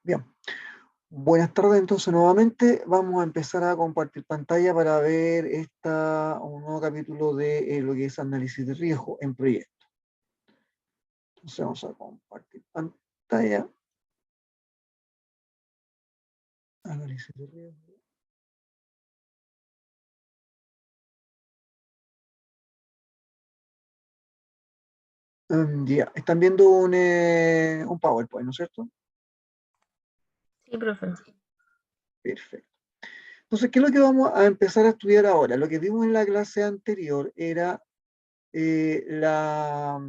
Bien, buenas tardes entonces nuevamente. Vamos a empezar a compartir pantalla para ver un nuevo capítulo de lo que es análisis de riesgo en proyectos. Entonces vamos a compartir pantalla. Análisis de riesgo. Ya, están viendo un PowerPoint, ¿no es cierto? Sí, profe. Perfecto. Entonces, ¿qué es lo que vamos a empezar a estudiar ahora? Lo que vimos en la clase anterior era la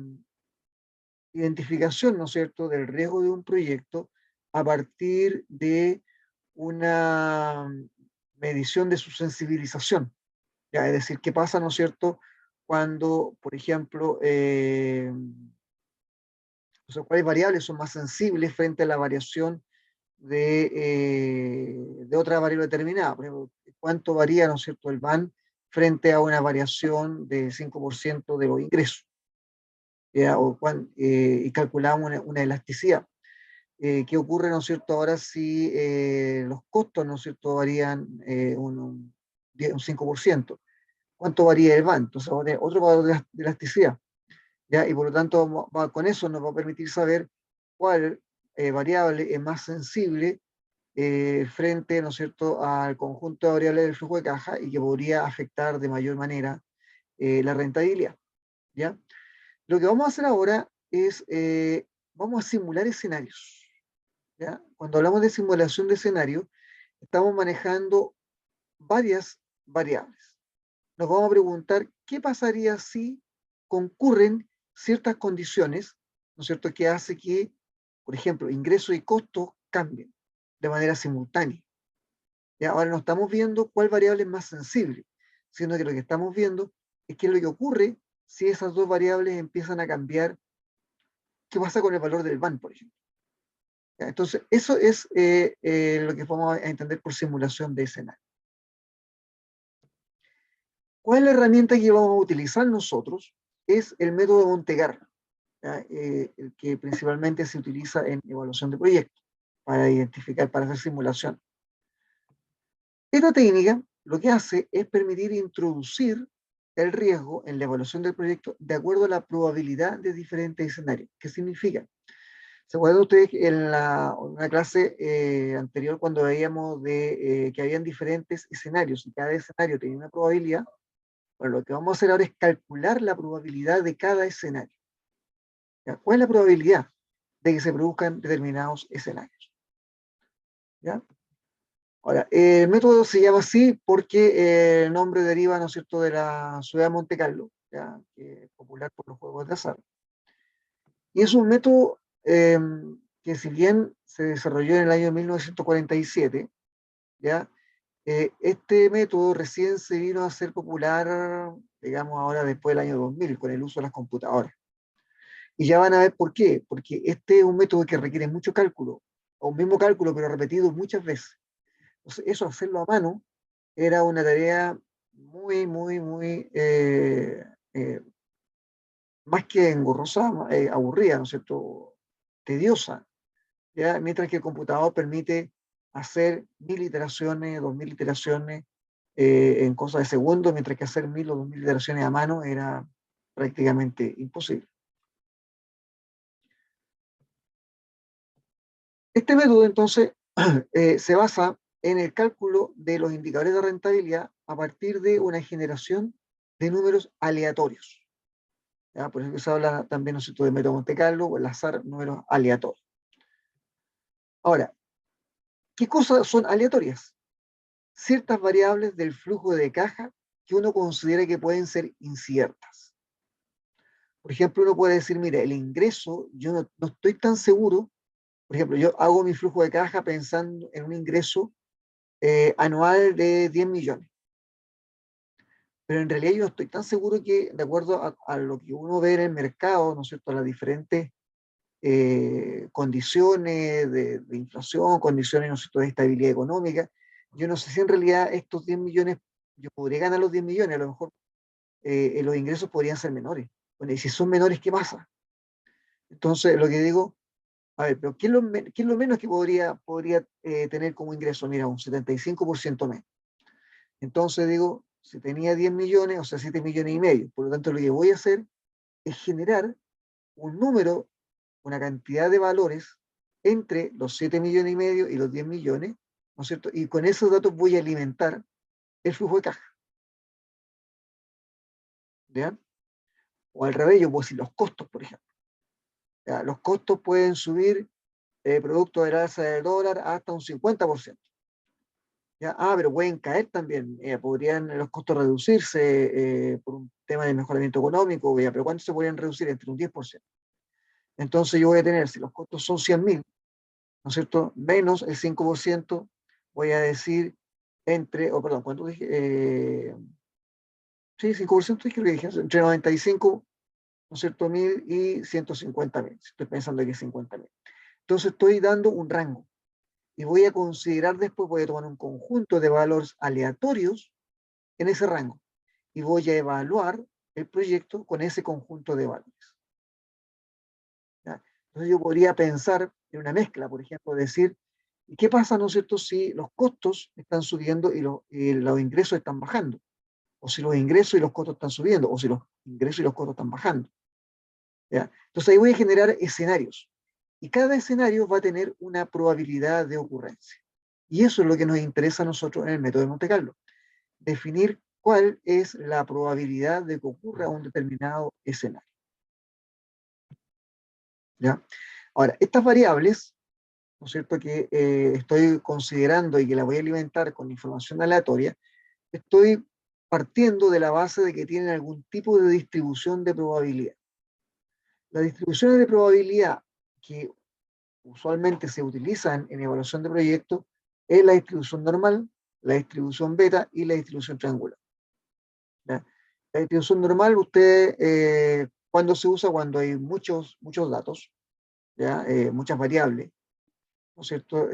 identificación, ¿no es cierto?, del riesgo de un proyecto a partir de una medición de su sensibilización. ¿Ya? Es decir, qué pasa, ¿no es cierto?, cuando, por ejemplo, o sea, cuáles variables son más sensibles frente a la variación de otra variable determinada. Por ejemplo, cuánto varía, ¿no es cierto?, el VAN frente a una variación del 5% de los ingresos. ¿Ya? Y calculamos una elasticidad. ¿Qué ocurre, ¿no es cierto?, ahora si los costos, ¿no es cierto?, varían un 5%? ¿Cuánto varía el VAN? Entonces, vamos a tener otro valor de elasticidad, ¿ya? Y por lo tanto, con eso nos va a permitir saber cuál variable es más sensible frente, ¿no es cierto?, al conjunto de variables del flujo de caja y que podría afectar de mayor manera la rentabilidad, ¿ya? Lo que vamos a hacer ahora es, vamos a simular escenarios, ¿ya? Cuando hablamos de simulación de escenario, estamos manejando varias variables. Nos vamos a preguntar qué pasaría si concurren ciertas condiciones, ¿no es cierto?, que hace que, por ejemplo, ingresos y costos cambien de manera simultánea. ¿Ya? Ahora no estamos viendo cuál variable es más sensible, sino que lo que estamos viendo es qué es lo que ocurre si esas dos variables empiezan a cambiar. ¿Qué pasa con el valor del VAN, por ejemplo? ¿Ya? Entonces, eso es lo que vamos a entender por simulación de escenario. ¿Cuál es la herramienta que vamos a utilizar nosotros? Es el método de Monte Carlo, el que principalmente se utiliza en evaluación de proyectos, para identificar, para hacer simulación. Esta técnica lo que hace es permitir introducir el riesgo en la evaluación del proyecto de acuerdo a la probabilidad de diferentes escenarios. ¿Qué significa? ¿Se acuerdan ustedes en una clase anterior cuando veíamos que habían diferentes escenarios y cada escenario tenía una probabilidad? Bueno, lo que vamos a hacer ahora es calcular la probabilidad de cada escenario. ¿Ya? ¿Cuál es la probabilidad de que se produzcan determinados escenarios? ¿Ya? Ahora, el método se llama así porque el nombre deriva, ¿no es cierto?, de la ciudad de Monte Carlo, ¿ya?, que es popular por los juegos de azar. Y es un método que, si bien se desarrolló en el año 1947, ¿ya? Este método recién se vino a ser popular, digamos, ahora después del año 2000, con el uso de las computadoras. Y ya van a ver por qué, porque este es un método que requiere mucho cálculo, o un mismo cálculo, pero repetido muchas veces. Entonces, eso, hacerlo a mano, era una tarea muy, muy, muy, más que engorrosa, aburrida, ¿no es cierto?, tediosa, ¿ya? Mientras que el computador permite hacer 1000 iteraciones, 2000 iteraciones en cosas de segundos, mientras que hacer 1000 o 2000 iteraciones a mano era prácticamente imposible. Este método, entonces, se basa en el cálculo de los indicadores de rentabilidad a partir de una generación de números aleatorios. ¿Ya? Por eso se habla también, ¿no es cierto?, de método Monte Carlo o el azar, números aleatorios. Ahora, ¿qué cosas son aleatorias? Ciertas variables del flujo de caja que uno considera que pueden ser inciertas. Por ejemplo, uno puede decir, mira, el ingreso, yo no estoy tan seguro. Por ejemplo, yo hago mi flujo de caja pensando en un ingreso anual de 10 millones. Pero en realidad yo no estoy tan seguro que, de acuerdo a lo que uno ve en el mercado, ¿no es cierto?, a las diferentes condiciones de inflación, condiciones, ¿no es cierto?, de estabilidad económica, yo no sé si en realidad estos 10 millones, yo podría ganar los 10 millones, a lo mejor los ingresos podrían ser menores. Bueno, y si son menores, ¿qué pasa? Entonces, lo que digo, A ver, pero ¿qué es lo menos que podría tener como ingreso? Mira, un 75% menos. Entonces digo, si tenía 10 millones, o sea, 7 millones y medio. Por lo tanto, lo que voy a hacer es generar un número, una cantidad de valores entre los 7 millones y medio y los 10 millones, ¿no es cierto? Y con esos datos voy a alimentar el flujo de caja, ¿ya? O al revés, yo puedo decir los costos, por ejemplo. ¿Ya? Los costos pueden subir producto del alza del dólar hasta un 50%. ¿Ya? Pero pueden caer también, podrían los costos reducirse por un tema de mejoramiento económico, ¿ya? Pero ¿cuánto se podrían reducir? Entre un 10%. Entonces yo voy a tener, si los costos son 100.000, ¿no es cierto? Menos el 5%, voy a decir perdón, ¿cuánto dije? Sí, 5% creo que dije, entre 95, ¿no es cierto? 1.000 y 150.000. Estoy pensando que es 50.000. Entonces estoy dando un rango y voy a considerar después, voy a tomar un conjunto de valores aleatorios en ese rango y voy a evaluar el proyecto con ese conjunto de valores. ¿Ya? Entonces yo podría pensar en una mezcla, por ejemplo, decir, ¿y qué pasa, no es cierto, si los costos están subiendo y los ingresos están bajando? O si los ingresos y los costos están subiendo, o si los ingresos y los costos están bajando. ¿Ya? Entonces ahí voy a generar escenarios. Y cada escenario va a tener una probabilidad de ocurrencia. Y eso es lo que nos interesa a nosotros en el método de Monte Carlo. Definir cuál es la probabilidad de que ocurra un determinado escenario. ¿Ya? Ahora, estas variables, ¿no es cierto?, que estoy considerando y que la voy a alimentar con información aleatoria, estoy partiendo de la base de que tienen algún tipo de distribución de probabilidad. Las distribuciones de probabilidad que usualmente se utilizan en evaluación de proyectos es la distribución normal, la distribución beta y la distribución triangular. ¿Ya? La distribución normal, cuando se usa, cuando hay muchos datos, ¿ya? Muchas variables, ¿no es cierto?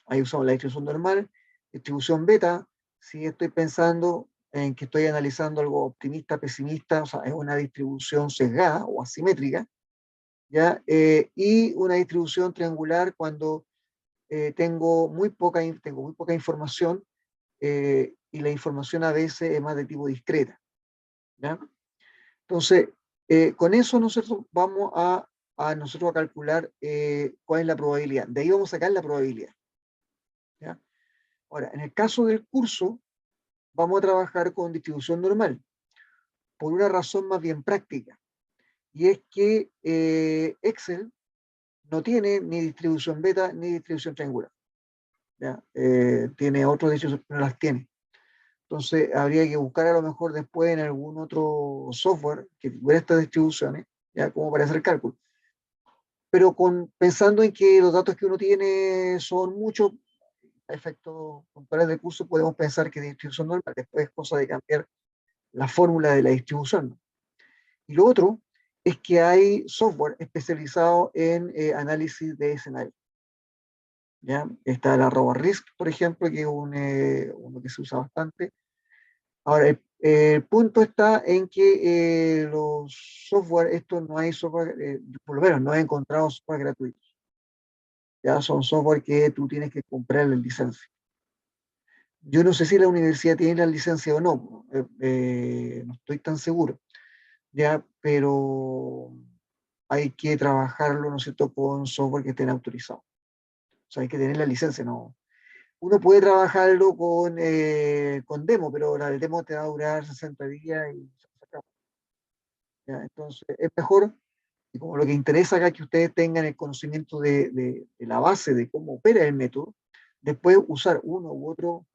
Ahí usamos la distribución normal. Distribución beta, si estoy pensando en que estoy analizando algo optimista, pesimista, o sea, es una distribución sesgada o asimétrica, ¿ya? Y una distribución triangular cuando tengo muy poca información y la información a veces es más de tipo discreta, ¿ya? Entonces, con eso nosotros vamos a calcular cuál es la probabilidad. De ahí vamos a sacar la probabilidad, ¿ya? Ahora, en el caso del curso, vamos a trabajar con distribución normal, por una razón más bien práctica, y es que Excel no tiene ni distribución beta ni distribución triangular, ¿ya? Tiene otras distribuciones, pero no las tiene. Entonces, habría que buscar a lo mejor después en algún otro software que tuviera estas distribuciones, ya como para hacer cálculo. Pero pensando en que los datos que uno tiene son muchos, a efectos puntuales del curso, podemos pensar que distribución normal, después es cosa de cambiar la fórmula de la distribución, ¿no? Y lo otro es que hay software especializado en análisis de escenarios. ¿Ya? Está la RoboRisk, por ejemplo, que es uno que se usa bastante. Ahora, el punto está en que los software, esto no hay software, por lo menos no he encontrado software gratuitos. Ya son software que tú tienes que comprar la licencia. Yo no sé si la universidad tiene la licencia o no, no estoy tan seguro, ya, pero hay que trabajarlo, ¿no es cierto?, con software que estén autorizados. O sea, hay que tener la licencia, ¿no? Uno puede trabajarlo con demo, pero la del demo te va a durar 60 días y se acabó, ¿ya? Entonces, es mejor, y como lo que interesa acá es que ustedes tengan el conocimiento de la base de cómo opera el método, después usar uno u otro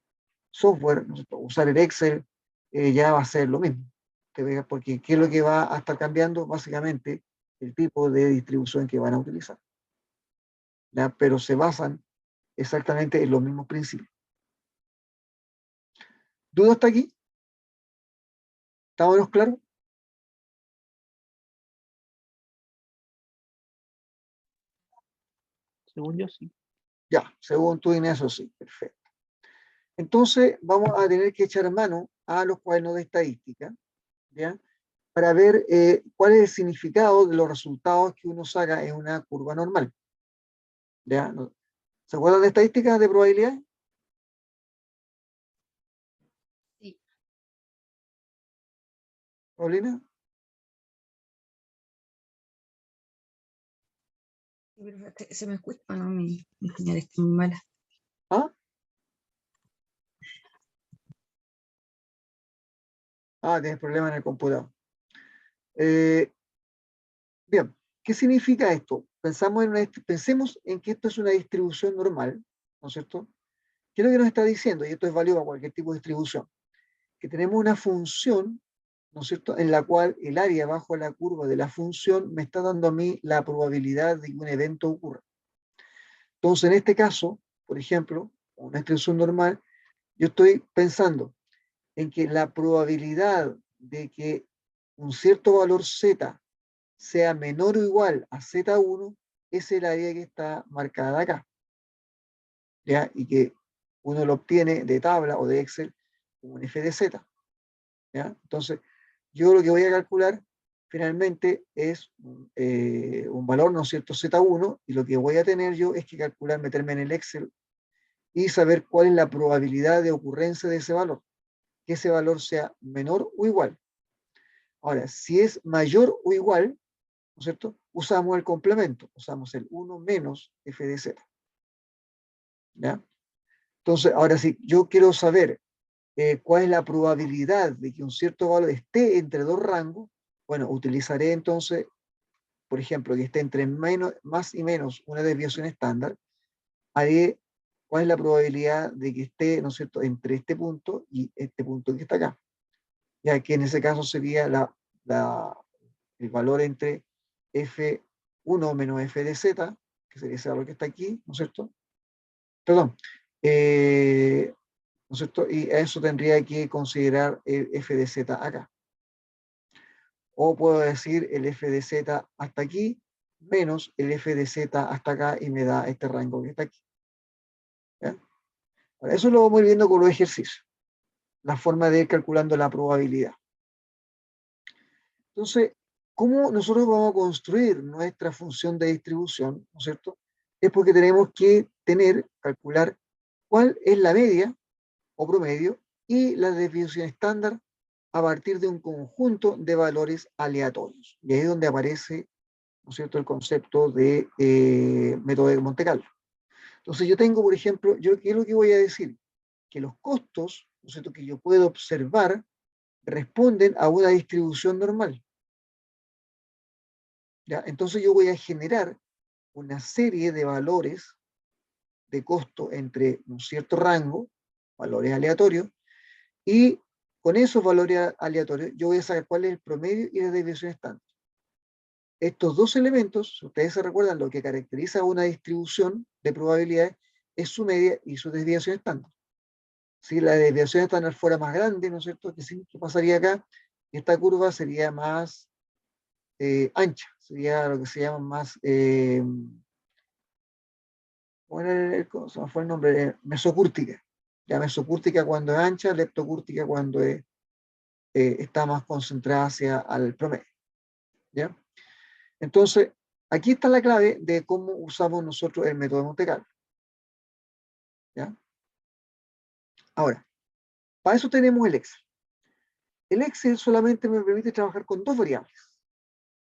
software, ¿no es cierto? Usar el Excel, ya va a ser lo mismo, porque ¿qué es lo que va a estar cambiando? Básicamente, el tipo de distribución que van a utilizar, ¿ya? Pero se basan exactamente en los mismos principios. ¿Duda hasta aquí? ¿Estamos claros? Según yo, sí. Ya, según tú, Inés, eso sí, perfecto. Entonces, vamos a tener que echar mano a los cuadernos de estadística, ¿ya? para ver cuál es el significado de los resultados que uno saca en una curva normal. ¿Ya? ¿Se acuerdan de estadísticas de probabilidad? Sí. Paulina. Sí, profe, se me escucha, no, mi señal está muy mala. ¿Ah? Tienes problemas en el computador. Bien, ¿qué significa esto? Pensemos en que esto es una distribución normal, ¿no es cierto? ¿Qué es lo que nos está diciendo? Y esto es válido para cualquier tipo de distribución. Que tenemos una función, ¿no es cierto?, en la cual el área bajo la curva de la función me está dando a mí la probabilidad de que un evento ocurra. Entonces, en este caso, por ejemplo, una distribución normal, yo estoy pensando en que la probabilidad de que un cierto valor z sea menor o igual a z1 es el área que está marcada acá, ¿ya? Y que uno lo obtiene de tabla o de Excel como un f de z, ¿ya? Entonces, yo lo que voy a calcular finalmente es un valor, ¿no es cierto?, z1, y lo que voy a tener yo es que calcular, meterme en el Excel y saber cuál es la probabilidad de ocurrencia de ese valor, que ese valor sea menor o igual. Ahora, si es mayor o igual, ¿no es cierto?, usamos el complemento, usamos el 1 menos f de z, ¿ya? Entonces, ahora si yo quiero saber cuál es la probabilidad de que un cierto valor esté entre dos rangos, bueno, utilizaré entonces, por ejemplo, que esté entre más y menos una desviación estándar, haré cuál es la probabilidad de que esté, ¿no es cierto?, entre este punto y este punto que está acá, ya que en ese caso sería el valor entre f1 menos f de z, que sería ese valor que está aquí, ¿no es cierto? Perdón, ¿no es cierto? Y a eso tendría que considerar el f de z acá. O puedo decir el f de z hasta aquí menos el f de z hasta acá y me da este rango que está aquí. ¿Ya? Ahora, eso lo vamos viendo con los ejercicios, la forma de ir calculando la probabilidad. Entonces, ¿cómo nosotros vamos a construir nuestra función de distribución? ¿No es cierto? Es porque tenemos que calcular cuál es la media o promedio y la desviación estándar a partir de un conjunto de valores aleatorios. Y ahí es donde aparece, ¿no es cierto?, el concepto de método de Monte Carlo. Entonces yo tengo, por ejemplo, ¿qué es lo que voy a decir? Que los costos, ¿no es cierto?, que yo puedo observar responden a una distribución normal. ¿Ya? Entonces yo voy a generar una serie de valores de costo entre un cierto rango, valores aleatorios, y con esos valores aleatorios yo voy a saber cuál es el promedio y la desviación estándar. Estos dos elementos, si ustedes se recuerdan, lo que caracteriza una distribución de probabilidades es su media y su desviación estándar. Si la desviación estándar fuera más grande, ¿no es cierto?, ¿qué pasaría acá? Esta curva sería más ancha, sería lo que se llama más, ¿cómo fue el nombre? Mesocúrtica. Ya mesocúrtica cuando es ancha, leptocúrtica cuando está más concentrada hacia el promedio. ¿Ya? Entonces, aquí está la clave de cómo usamos nosotros el método de Monte Carlo. ¿Ya? Ahora, para eso tenemos el Excel. El Excel solamente me permite trabajar con dos variables.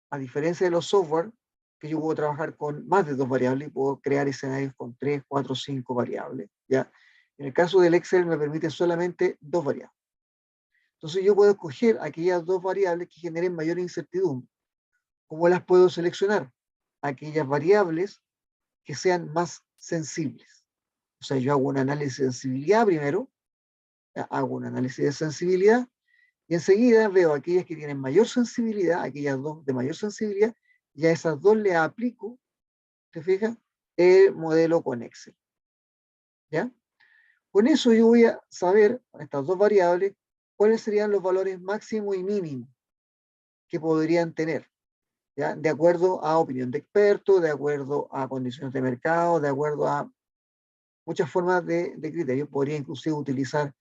A diferencia de los software, que yo puedo trabajar con más de dos variables y puedo crear escenarios con 3, 4, 5 variables. ¿Ya? En el caso del Excel me permite solamente dos variables. Entonces yo puedo escoger aquellas dos variables que generen mayor incertidumbre. ¿Cómo las puedo seleccionar? Aquellas variables que sean más sensibles. O sea, yo hago un análisis de sensibilidad primero, hago un análisis de sensibilidad y enseguida veo aquellas que tienen mayor sensibilidad, aquellas dos de mayor sensibilidad, y a esas dos le aplico, ¿te fijas?, el modelo con Excel. ¿Ya? Con eso yo voy a saber, con estas dos variables, cuáles serían los valores máximo y mínimo que podrían tener, ¿ya? De acuerdo a opinión de expertos, de acuerdo a condiciones de mercado, de acuerdo a muchas formas de criterio. Podría inclusive utilizar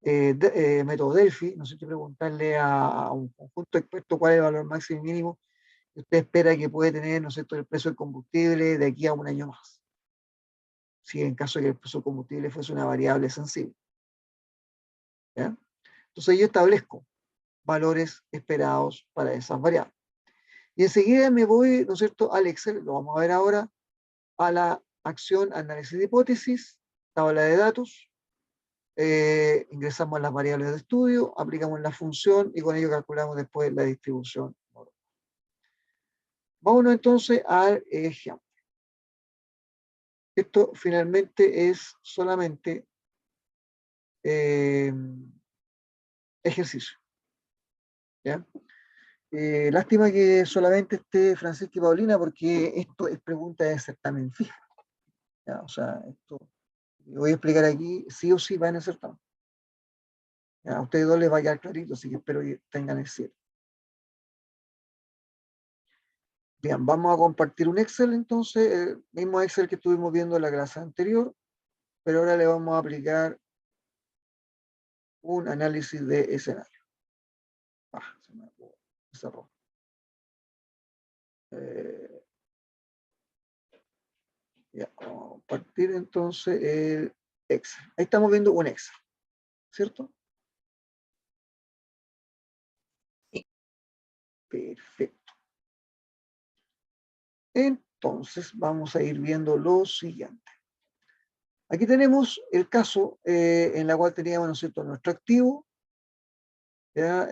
método Delphi, ¿no sé si preguntarle a un conjunto de expertos cuál es el valor máximo y mínimo que usted espera que puede tener, ¿no es cierto?, el precio del combustible de aquí a un año más, si en caso de que el precio del combustible fuese una variable sensible. ¿Ya? Entonces yo establezco valores esperados para esas variables. Y enseguida me voy, ¿no es cierto?, al Excel, lo vamos a ver ahora, a la acción análisis de hipótesis, tabla de datos, ingresamos las variables de estudio, aplicamos la función y con ello calculamos después la distribución. Vámonos entonces al ejemplo. Esto finalmente es solamente ejercicio. ¿Ya? Lástima que solamente esté Francisca y Paulina porque esto es pregunta de certamen fija. ¿Ya? O sea, esto voy a explicar aquí, sí o sí va en el certamen. ¿Ya? A ustedes dos les va a quedar clarito, así que espero que tengan el cierre. Bien, vamos a compartir un Excel entonces, el mismo Excel que estuvimos viendo en la clase anterior, pero ahora le vamos a aplicar un análisis de escenario. Se me cerró. Ya, vamos a compartir entonces el Excel. Ahí estamos viendo un Excel, ¿cierto? Sí. Perfecto. Entonces vamos a ir viendo lo siguiente. Aquí tenemos el caso en la cual teníamos, ¿no es cierto?, nuestro activo, ¿ya?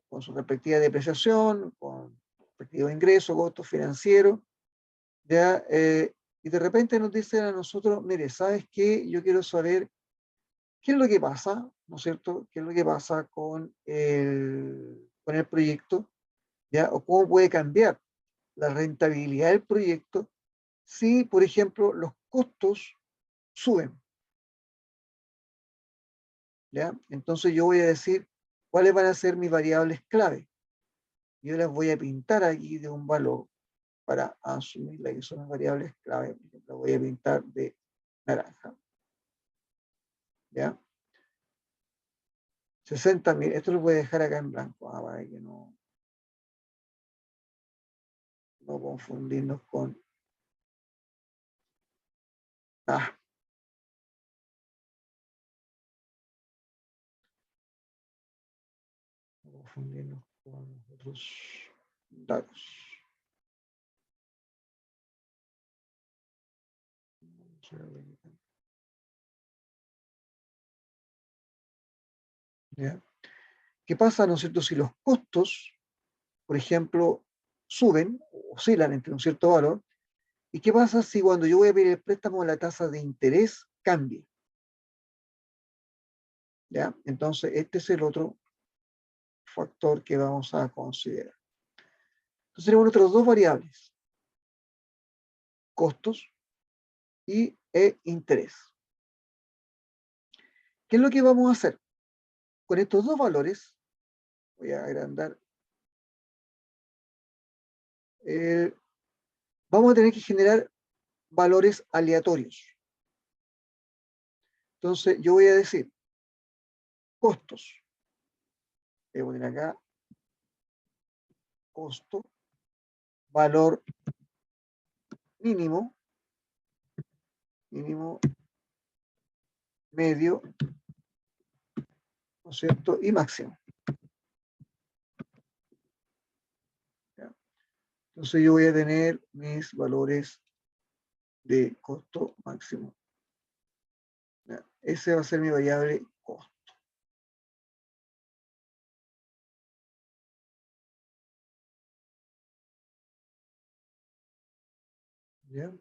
Con su respectiva depreciación, con respectivo ingreso, costo financiero, ¿ya? Y de repente nos dicen a nosotros, mire, ¿sabes qué? Yo quiero saber qué es lo que pasa, ¿no es cierto? ¿Qué es lo que pasa con el proyecto, ¿ya? O cómo puede cambiar la rentabilidad del proyecto si, por ejemplo, los costos suben, ¿ya? Entonces yo voy a decir cuáles van a ser mis variables clave. Yo las voy a pintar aquí de un valor para asumir que son las variables clave. Las voy a pintar de naranja, ¿ya? 60.000, esto lo voy a dejar acá en blanco, para que no confundirnos con... no confundirnos con otros datos. ¿Ya? ¿Qué pasa, no es cierto, si los costos, por ejemplo, suben, oscilan entre un cierto valor? ¿Y qué pasa si cuando yo voy a pedir el préstamo la tasa de interés cambie? ¿Ya? Entonces, este es el otro factor que vamos a considerar. Entonces, tenemos otras dos variables, costos y interés. ¿Qué es lo que vamos a hacer? Con estos dos valores, voy a agrandar, vamos a tener que generar valores aleatorios. Entonces, yo voy a decir costos. Voy a poner acá costo, valor mínimo, medio, ¿no es cierto? Y máximo. ¿Ya? Entonces yo voy a tener mis valores de costo máximo. ¿Ya? Ese va a ser mi variable costo. ¿Ya?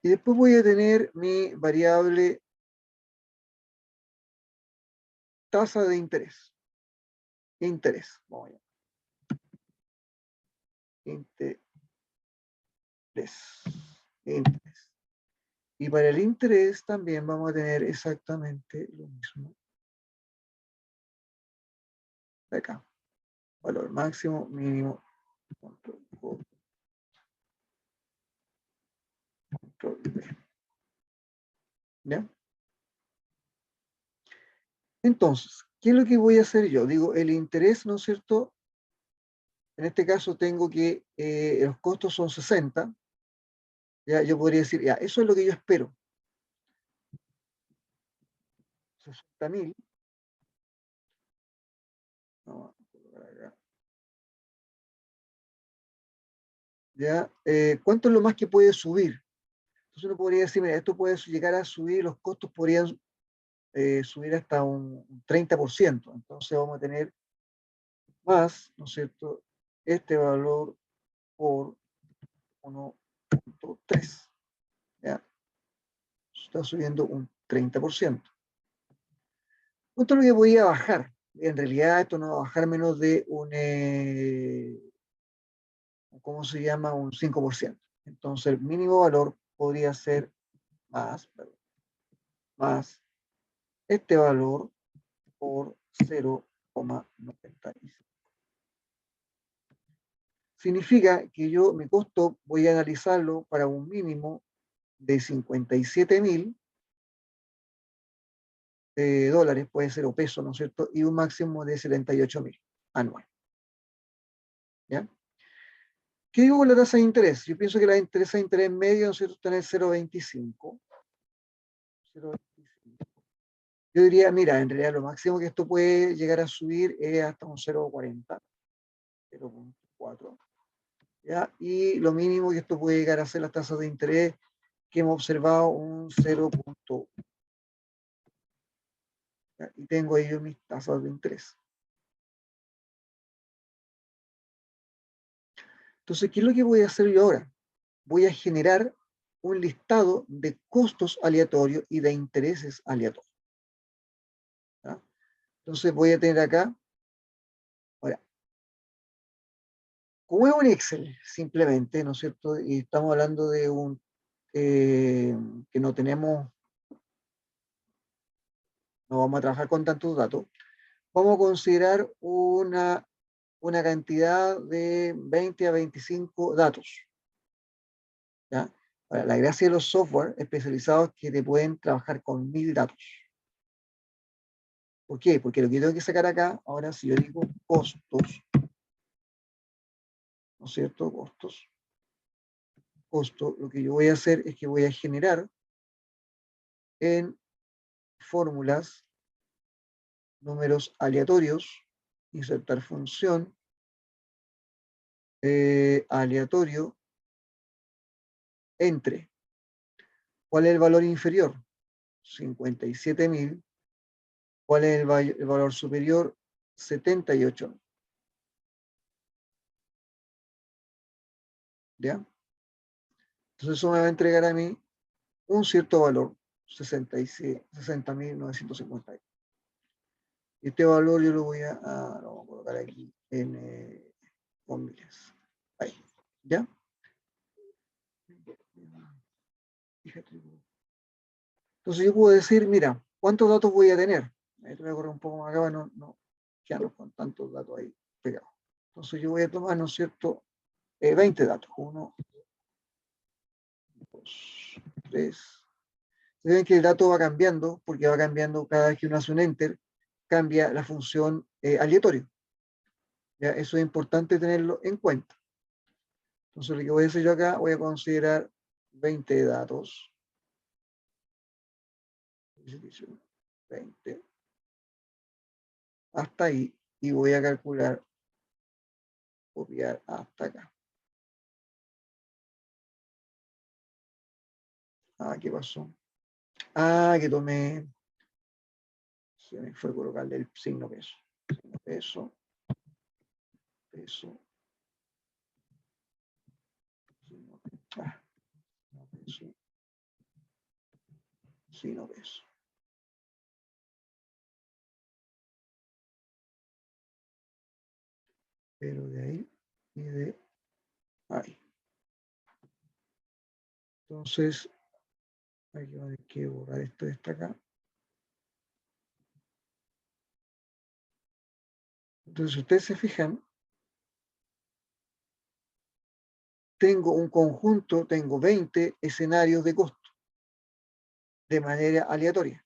Y después voy a tener mi variable tasa de interés. Interés. Vamos allá. Interés. Interés. Y para el interés también vamos a tener exactamente lo mismo. De acá. Valor máximo, mínimo, control V. ¿Ya? Entonces, ¿qué es lo que voy a hacer yo? Digo, el interés, ¿no es cierto? En este caso tengo que los costos son 60. Ya, yo podría decir, ya, eso es lo que yo espero. 60.000. Vamos a colocar acá. ¿Ya? ¿Cuánto es lo más que puede subir? Entonces uno podría decir, mira, esto puede llegar a subir, los costos podrían subir hasta un 30%. Entonces vamos a tener más, ¿no es cierto? Este valor por 1.3. ¿Ya? Está subiendo un 30%. ¿Cuánto es lo que podía bajar? En realidad esto no va a bajar menos de ¿cómo se llama? Un 5%. Entonces el mínimo valor podría ser más este valor por 0,95. Significa que yo mi costo voy a analizarlo para un mínimo de 57.000 dólares, puede ser, o pesos, ¿no es cierto? Y un máximo de 78.000 anual. ¿Ya? ¿Qué digo con la tasa de interés? Yo pienso que la tasa de interés medio, ¿no es cierto?, está en el 0,25. Yo diría, mira, en realidad lo máximo que esto puede llegar a subir es hasta un 0,40, 0,4. ¿Ya? Y lo mínimo que esto puede llegar a ser las tasas de interés que hemos observado un 0,1. Y tengo ahí mis tasas de interés. Entonces, ¿qué es lo que voy a hacer yo ahora? Voy a generar un listado de costos aleatorios y de intereses aleatorios. ¿Ya? Entonces voy a tener acá, ahora, como es un Excel, simplemente, ¿no es cierto? Y estamos hablando de que no tenemos, no vamos a trabajar con tantos datos, vamos a considerar una cantidad de 20 a 25 datos. ¿Ya? Ahora, la gracia de los software especializados es que te pueden trabajar con 1000 datos. ¿Por qué? Porque lo que tengo que sacar acá, ahora si yo digo costos, ¿no es cierto? Costo, lo que yo voy a hacer es que voy a generar en fórmulas números aleatorios, insertar función aleatorio entre, ¿cuál es el valor inferior? 57.000. ¿Cuál es el valor superior? 78. ¿Ya? Entonces eso me va a entregar a mí un cierto valor, 60.950. Este valor yo lo voy a colocar aquí en comillas. Ahí. ¿Ya? Entonces yo puedo decir, mira, ¿cuántos datos voy a tener? Esto voy a correr un poco más acá para no quedarnos con tantos datos ahí pegados. Entonces yo voy a tomar, ¿no es cierto?, 20 datos. 1, 2, 3. Se ven que el dato va cambiando, porque va cambiando cada vez que uno hace un enter, cambia la función aleatorio. ¿Ya? Eso es importante tenerlo en cuenta. Entonces lo que voy a hacer yo acá, voy a considerar 20 datos. 20. Hasta ahí. Y voy a calcular, copiar hasta acá. Ah, ¿qué pasó? Ah, que tomé. Se me fue colocarle el signo peso. Signo peso. Peso. Signo peso. Ah, no peso. Signo peso. Pero de ahí y de ahí. Entonces, hay que borrar esto de esta acá. Entonces, si ustedes se fijan, tengo un conjunto, tengo 20 escenarios de costo de manera aleatoria.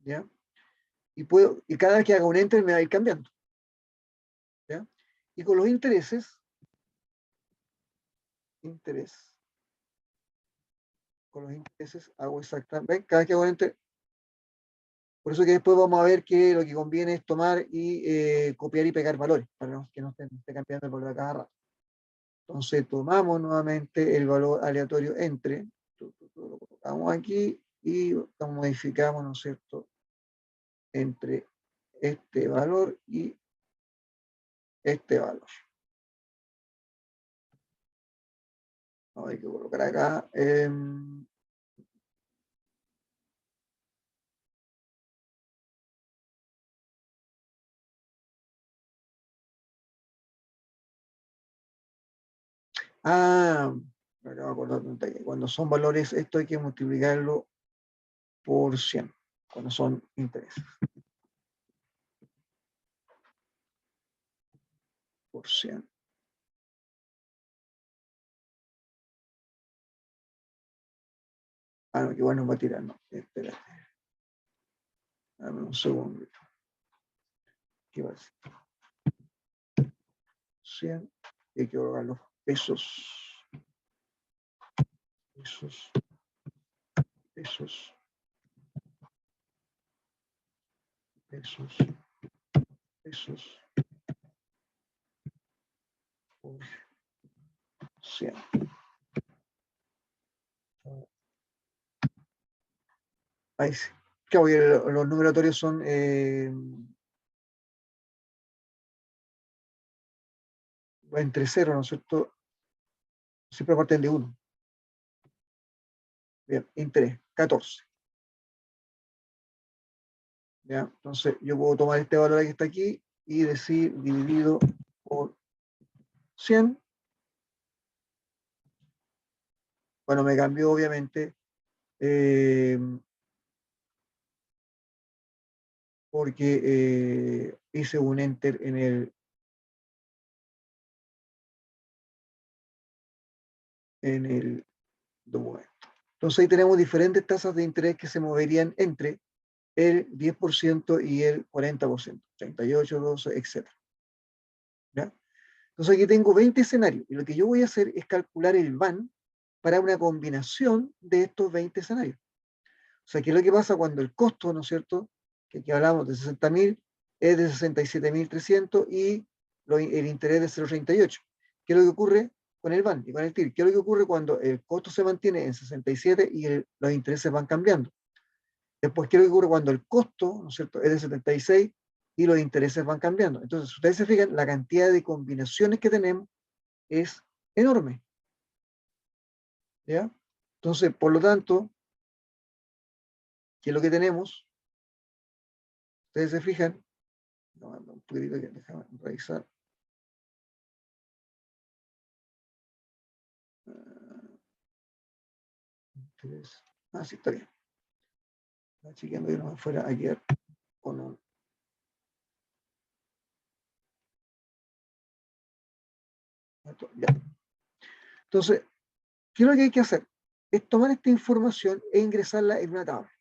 ¿ya? Y cada vez que haga un enter me va a ir cambiando, ¿ya? Y con los intereses, con los intereses hago exactamente, ¿ven? Cada vez que hago un enter, por eso que después vamos a ver que lo que conviene es tomar y copiar y pegar valores, para que no esté cambiando el valor a cada rato. Entonces tomamos nuevamente el valor aleatorio entre, lo colocamos aquí y modificamos, ¿no es cierto?, entre este valor y este valor. Hay que colocar acá. Me acabo de acordar de un detalle. Cuando son valores, esto hay que multiplicarlo por 100, cuando son intereses. Por 100. No, que bueno, va a tirar, no. Espérate. Dame un segundo. ¿Qué va a ser? 100. Y hay que colocar los pesos. Pesos. Pesos. Pesos. Pesos. Por 100. Ahí sí. Claro, los numeratorios son entre 0, ¿no es cierto? Siempre parten de 1. Bien, interés, 14. ¿Ya? Entonces yo puedo tomar este valor que está aquí y decir dividido por 100. Bueno, me cambió obviamente porque hice un enter en el documento. Entonces ahí tenemos diferentes tasas de interés que se moverían entre el 10% y el 40%, 38, 12, etc. ¿Ya? Entonces aquí tengo 20 escenarios y lo que yo voy a hacer es calcular el VAN para una combinación de estos 20 escenarios. O sea, ¿qué es lo que pasa cuando el costo, ¿no es cierto?, que aquí hablamos de 60.000, es de 67.300 y el interés de 0,38. ¿Qué es lo que ocurre con el VAN y con el TIR? ¿Qué es lo que ocurre cuando el costo se mantiene en 67 y los intereses van cambiando? Después, ¿qué es lo que ocurre cuando el costo, ¿no es cierto?, es de 76 y los intereses van cambiando? Entonces, si ustedes se fijan, la cantidad de combinaciones que tenemos es enorme. ¿Ya? Entonces, por lo tanto, ¿qué es lo que tenemos? Ustedes se fijan, un poquitito que déjame revisar. Sí, está bien. Estaba chequeando que no me fuera a quedar con un. Ya. Entonces, ¿qué es lo que hay que hacer? Es tomar esta información e ingresarla en una tabla.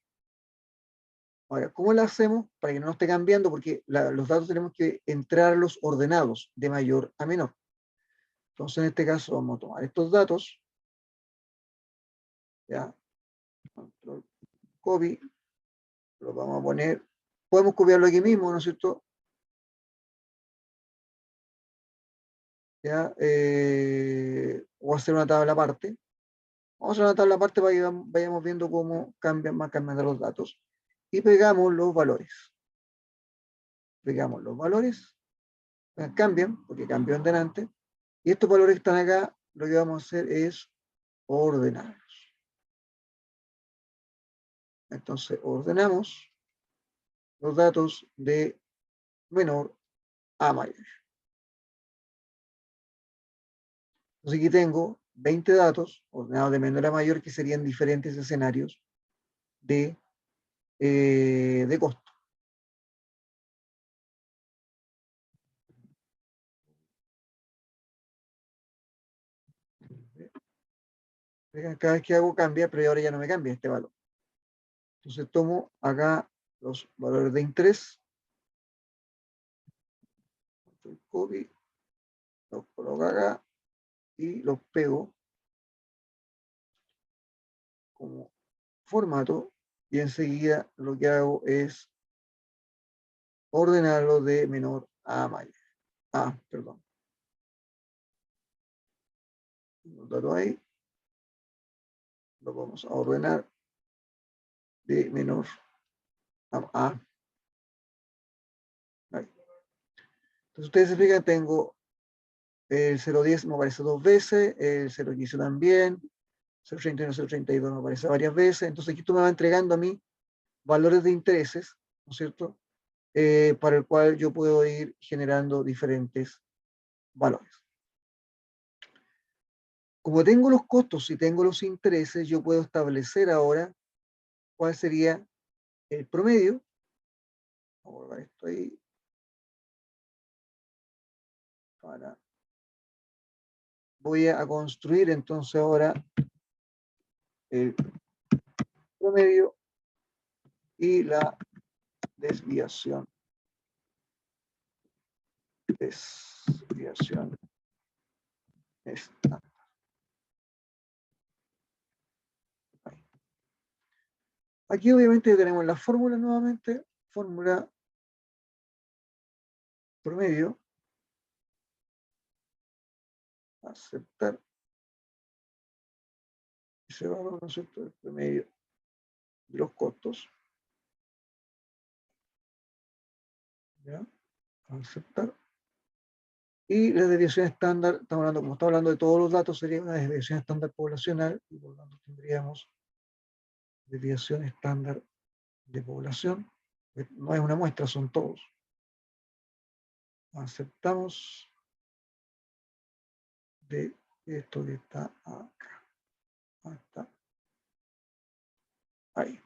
Ahora, ¿cómo la hacemos para que no nos esté cambiando? Porque los datos tenemos que entrarlos ordenados de mayor a menor. Entonces, en este caso, vamos a tomar estos datos, ya, control copy, lo vamos a poner, podemos copiarlo aquí mismo, ¿no es cierto? Ya, o hacer una tabla aparte. Vamos a hacer una tabla aparte para que vayamos viendo cómo van cambiando los datos. Y pegamos los valores. Pegamos los valores, cambian, porque cambió en delante. Y estos valores que están acá, lo que vamos a hacer es ordenarlos. Entonces, ordenamos los datos de menor a mayor. Entonces aquí tengo 20 datos ordenados de menor a mayor que serían diferentes escenarios de costo. Cada vez que hago cambia, pero ahora ya no me cambia este valor. Entonces tomo acá los valores de interés. Copy, los coloco acá y los pego como formato, y enseguida lo que hago es ordenarlo de menor a mayor. Perdón. Los datos ahí lo vamos a ordenar de menor a. Ahí. Entonces ustedes se fijan, tengo el 0.10 me aparece 2 veces, el 0.15 también, 0.31, 0.32 me aparece varias veces. Entonces aquí esto me va entregando a mí valores de intereses, ¿no es cierto? Para el cual yo puedo ir generando diferentes valores. Como tengo los costos y tengo los intereses, yo puedo establecer ahora cuál sería el promedio. Vamos a guardar esto ahí. Voy a construir entonces ahora el promedio y la desviación. Desviación estándar. Aquí obviamente tenemos la fórmula nuevamente, fórmula promedio, aceptar ese valor, ¿no es cierto?, el promedio de los costos, ¿ya? Aceptar. Y la desviación estándar, estamos hablando, como estamos hablando de todos los datos, sería una desviación estándar poblacional, y por lo tanto tendríamos desviación estándar de población. No es una muestra, son todos. Aceptamos de esto que está acá hasta ahí.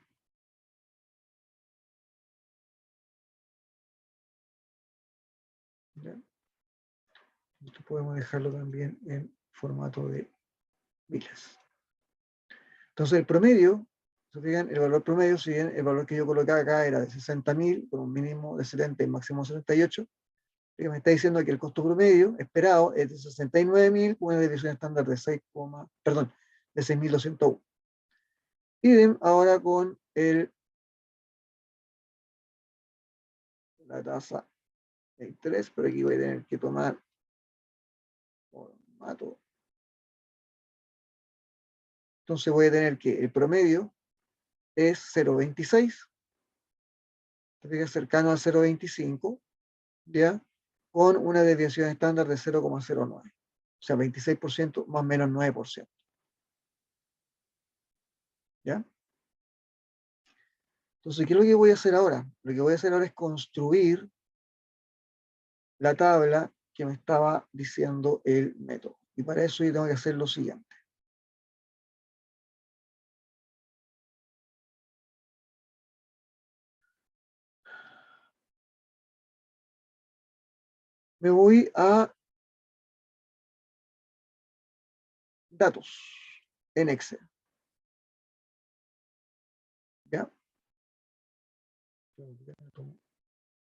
¿Ya? Esto podemos dejarlo también en formato de miles. Entonces el promedio, ¿se fijan? El valor promedio, si bien el valor que yo coloqué acá era de 60.000, con un mínimo de 70 y máximo 78, me está diciendo que el costo promedio esperado es de 69.000 con una desviación estándar de 6.201. Idem ahora con la tasa de interés, pero aquí voy a tener que tomar formato. Entonces voy a tener que el promedio es 0.26, cercano a 0.25, ¿ya? Con una desviación estándar de 0.09, o sea, 26% más o menos 9%. ¿Ya? Entonces, ¿qué es lo que voy a hacer ahora? Lo que voy a hacer ahora es construir la tabla que me estaba diciendo el método. Y para eso yo tengo que hacer lo siguiente. Me voy a datos en Excel. ¿Ya?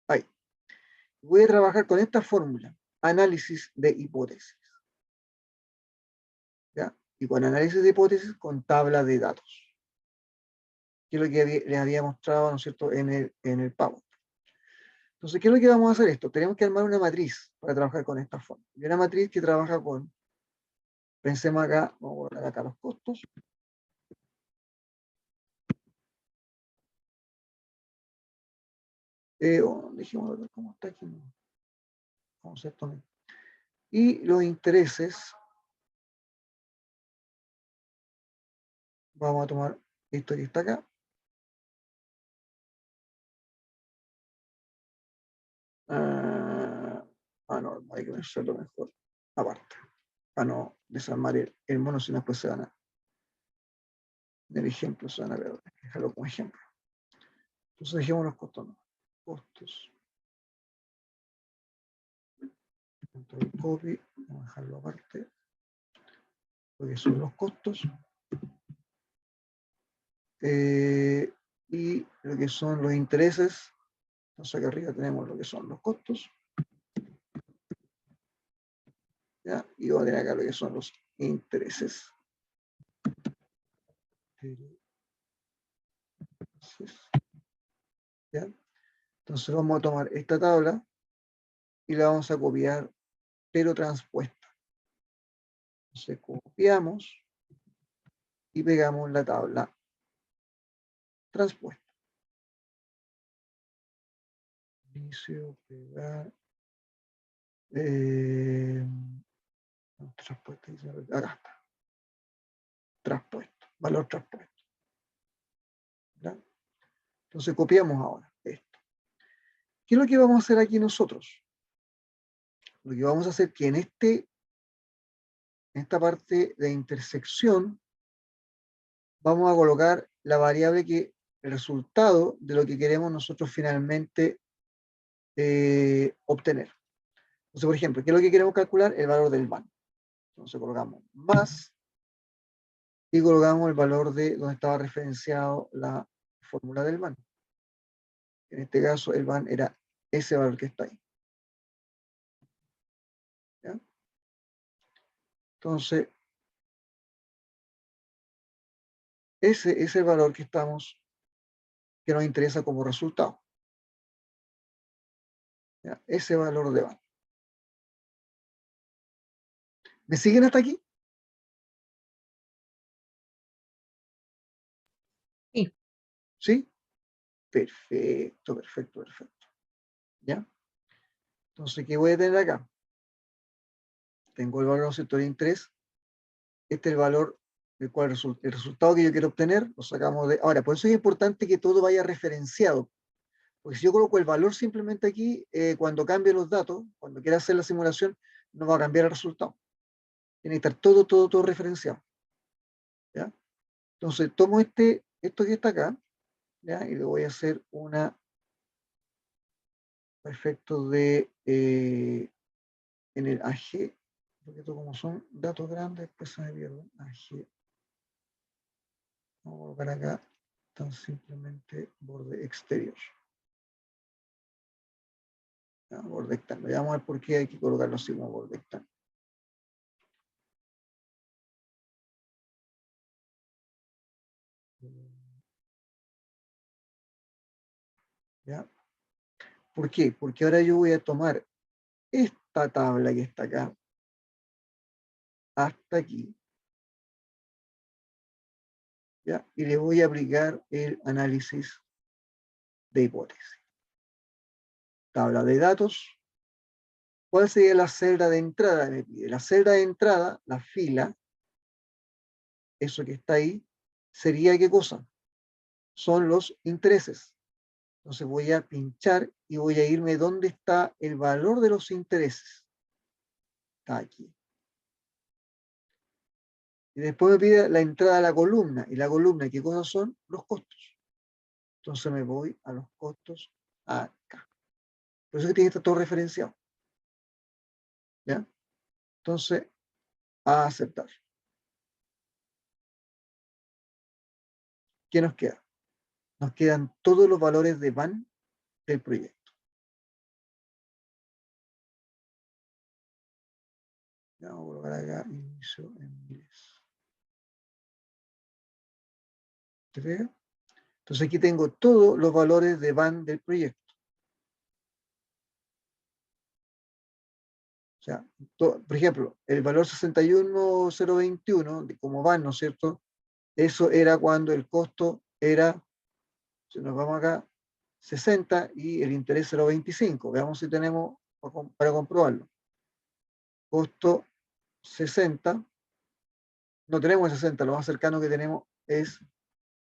Ahí. Voy a trabajar con esta fórmula, análisis de hipótesis. ¿Ya? Y con análisis de hipótesis con tabla de datos. Que es lo que les había mostrado, ¿no es cierto?, en el PowerPoint. Entonces, ¿qué es lo que vamos a hacer esto? Tenemos que armar una matriz para trabajar con esta forma. Y una matriz que trabaja con, pensemos acá, vamos a poner acá los costos. Dejémoslo como está aquí. Vamos a esto mismo. Y los intereses, vamos a tomar esto que está acá. No, hay que hacerlo mejor aparte, para no desarmar el mono, si no después se van a, en el ejemplo se van a ver, déjalo como ejemplo. Entonces dejemos los costos, ¿no? Costos. Copy, vamos a dejarlo aparte, porque son los costos. y lo que son los intereses. Entonces acá arriba tenemos lo que son los costos. ¿Ya? Y voy a tener acá lo que son los intereses. ¿Ya? Entonces vamos a tomar esta tabla y la vamos a copiar, pero transpuesta. Entonces copiamos y pegamos la tabla transpuesta. Inicio, pegar. Transpuesta, acá está. Traspuesto, valor traspuesto. ¿Ya? Entonces copiamos ahora esto. ¿Qué es lo que vamos a hacer aquí nosotros? Lo que vamos a hacer es que en esta parte de intersección vamos a colocar la variable que el resultado de lo que queremos nosotros finalmente obtener. Entonces, por ejemplo, ¿qué es lo que queremos calcular? El valor del van. Entonces colocamos más y colocamos el valor de donde estaba referenciado la fórmula del van. En este caso, el van era ese valor que está ahí. ¿Ya? Entonces, ese es el valor que nos interesa como resultado. ¿Ya? Ese valor de van. ¿Me siguen hasta aquí? Sí. ¿Sí? Perfecto, perfecto, perfecto. ¿Ya? Entonces, ¿qué voy a tener acá? Tengo el valor de interés. Este es el valor del cual el resultado que yo quiero obtener, lo sacamos de... Ahora, por eso es importante que todo vaya referenciado. Porque si yo coloco el valor simplemente aquí, cuando cambie los datos, cuando quiera hacer la simulación, no va a cambiar el resultado. Tiene que estar todo referenciado. ¿Ya? Entonces, tomo esto que está acá, ¿ya? Y le voy a hacer una efecto de en el AG, porque como son datos grandes, después se me pierden. AG. Vamos a colocar acá tan simplemente borde exterior. ¿Ya? Borde externo. Ya vamos a ver por qué hay que colocarlo así como borde externo. ¿Ya? ¿Por qué? Porque ahora yo voy a tomar esta tabla que está acá hasta aquí, ¿ya? Y le voy a aplicar el análisis de hipótesis. Tabla de datos. ¿Cuál sería la celda de entrada? Me pide la celda de entrada, la fila, eso que está ahí, sería ¿qué cosa? Son los intereses. Entonces voy a pinchar y voy a irme donde está el valor de los intereses. Está aquí. Y después me pide la entrada a la columna. ¿Y la columna qué cosas son? Los costos. Entonces me voy a los costos acá. Por eso que tiene que estar todo referenciado. ¿Ya? Entonces, a aceptar. ¿Qué nos queda? Nos quedan todos los valores de van del proyecto. Ya, vamos a colocar acá inicio en miles. ¿Te fijas? Entonces aquí tengo todos los valores de van del proyecto. O sea, por ejemplo, el valor 61021 como van, ¿no es cierto? Eso era cuando el costo era, si nos vamos acá, 60 y el interés 0,25. Veamos si tenemos para comprobarlo. Costo 60. No tenemos el 60, lo más cercano que tenemos es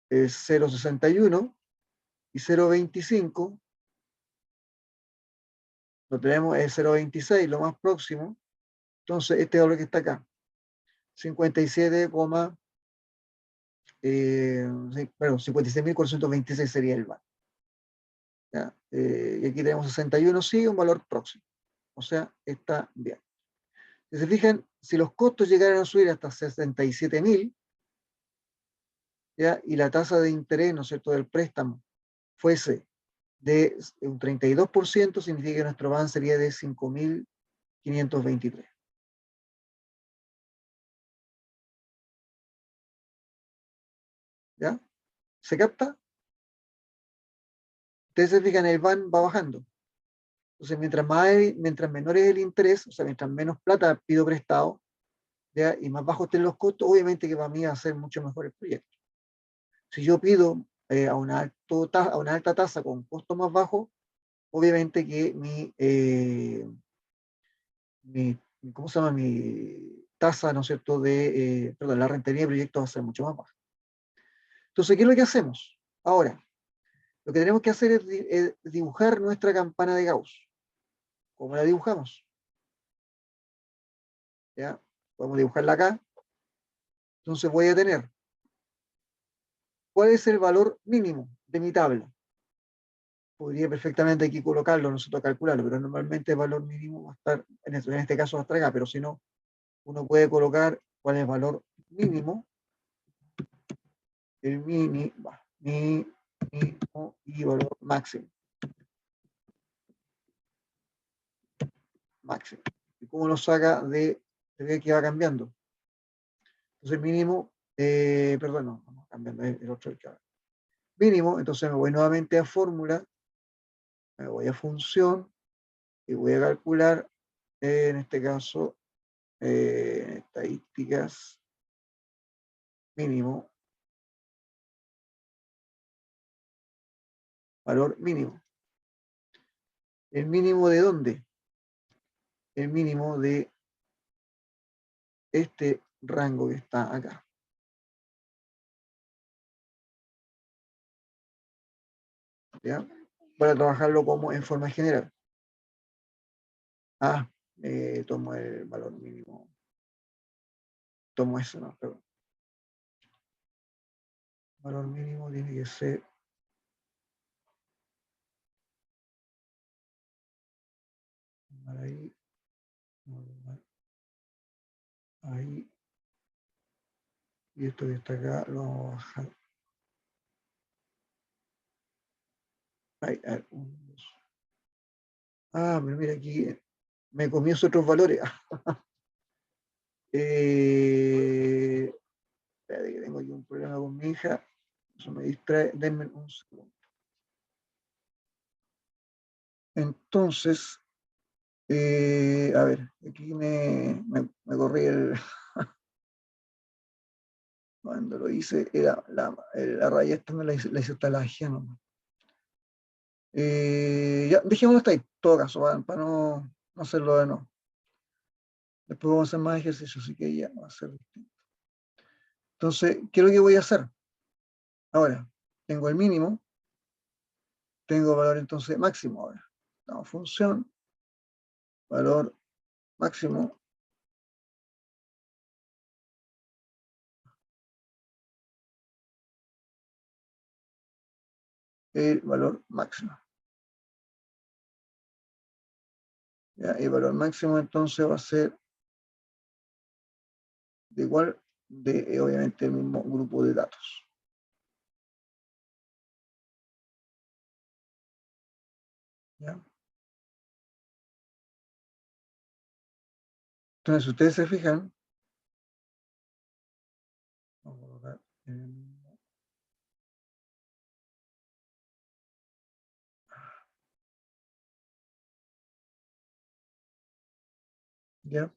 0,61 y 0,25. Lo tenemos es 0,26, lo más próximo. Entonces, este valor que está acá, 57, perdón, 56.426 sería el valor. ¿Ya? Y aquí tenemos 61, sí, un valor próximo. O sea, está bien. Si se fijan, si los costos llegaran a subir hasta 67.000, ¿ya? Y la tasa de interés, ¿no es cierto?, del préstamo fuese de un 32%, significa que nuestro van sería de 5.523. ¿Ya? ¿Se capta? Ustedes se fijan, el van va bajando. Entonces, mientras menor es el interés, o sea, mientras menos plata pido prestado, ¿ya? Y más bajos estén los costos, obviamente que para mí va a ser mucho mejor el proyecto. Si yo pido a una alta tasa con costo más bajo, obviamente que ¿cómo se llama? Mi tasa, ¿no es cierto?, perdón, la rentabilidad del proyecto va a ser mucho más baja. Entonces, ¿qué es lo que hacemos? Ahora, lo que tenemos que hacer es dibujar nuestra campana de Gauss. ¿Cómo la dibujamos? ¿Ya? Podemos dibujarla acá. Entonces voy a tener, ¿cuál es el valor mínimo de mi tabla? Podría perfectamente aquí colocarlo, nosotros calcularlo, pero normalmente el valor mínimo va a estar, en este caso va a estar acá, pero si no, uno puede colocar cuál es el valor mínimo, el mínimo y valor máximo. Máximo. ¿Y cómo lo saca se ve que va cambiando? Entonces el mínimo, perdón, no, vamos cambiando el otro el que va. Mínimo, entonces me voy nuevamente a fórmula, me voy a función y voy a calcular, en este caso, estadísticas, mínimo, valor mínimo. ¿El mínimo de dónde? El mínimo de este rango que está acá. ¿Ya? Para trabajarlo como en forma general. Tomo el valor mínimo. Tomo eso, no, perdón. Valor mínimo tiene que ser ahí, ahí, y esto que está acá lo vamos a bajar. Ahí, a ver, 1, 2. Pero mira aquí, me comí esos otros valores. Espérate que tengo aquí un problema con mi hija. Eso me distrae. Denme un segundo. Entonces, a ver, aquí me corrí cuando lo hice, era la raya esta me la hice hasta la ajena. Ya, dejémoslo hasta ahí, en todo caso, para no hacerlo de nuevo. Después vamos a hacer más ejercicios, así que ya va a ser distinto. Entonces, ¿qué es lo que voy a hacer? Ahora, tengo el mínimo, tengo valor entonces máximo ahora. Damos función, valor máximo, el valor máximo. ¿Ya? El valor máximo entonces va a ser de igual de, obviamente, el mismo grupo de datos. ¿Ya? Entonces, si ustedes se fijan, vamos a colocar ¿ya?